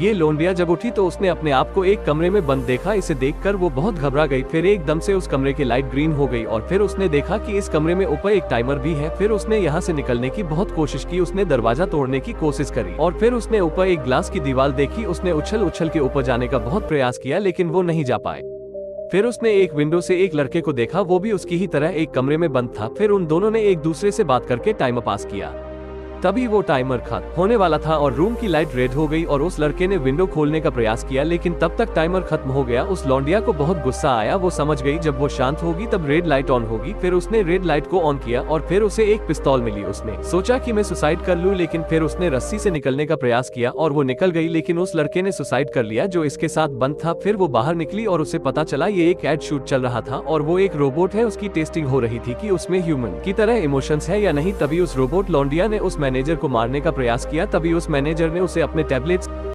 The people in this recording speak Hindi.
ये लौंडिया जब उठी तो उसने अपने आप को एक कमरे में बंद देखा। इसे देखकर वो बहुत घबरा गई। फिर एकदम से उस कमरे की लाइट ग्रीन हो गई और फिर उसने देखा कि इस कमरे में ऊपर एक टाइमर भी है। फिर उसने यहाँ से निकलने की बहुत कोशिश की। उसने दरवाजा तोड़ने की कोशिश करी और फिर उसने ऊपर एक ग्लास की दीवार देखी। उसने उछल उछल के ऊपर जाने का बहुत प्रयास किया लेकिन वो नहीं जा पाए। फिर उसने एक विंडो से एक लड़के को देखा, वो भी उसकी ही तरह एक कमरे में बंद था। फिर उन दोनों ने एक दूसरे से बात करके टाइमर पास किया। तभी वो टाइमर खत्म होने वाला था और रूम की लाइट रेड हो गई और उस लड़के ने विंडो खोलने का प्रयास किया लेकिन तब तक टाइमर खत्म हो गया। उस लौंडिया को बहुत गुस्सा आया। वो समझ गई जब वो शांत होगी तब रेड लाइट ऑन होगी। फिर उसने रेड लाइट को ऑन किया और फिर उसे एक पिस्तौल मिली। उसने सोचा कि मैं सुसाइड कर लूं लेकिन फिर उसने रस्सी से निकलने का प्रयास किया और वो निकल गई लेकिन उस लड़के ने सुसाइड कर लिया जो इसके साथ बंद था। फिर वो बाहर निकली और उसे पता चला ये एक एड शूट चल रहा था और वो एक रोबोट है। उसकी टेस्टिंग हो रही थी कि उसमें ह्यूमन की तरह इमोशंस है या नहीं। तभी उस रोबोट लौंडिया ने उस मैनेजर को मारने का प्रयास किया। तभी उस मैनेजर ने उसे अपने टैबलेट्स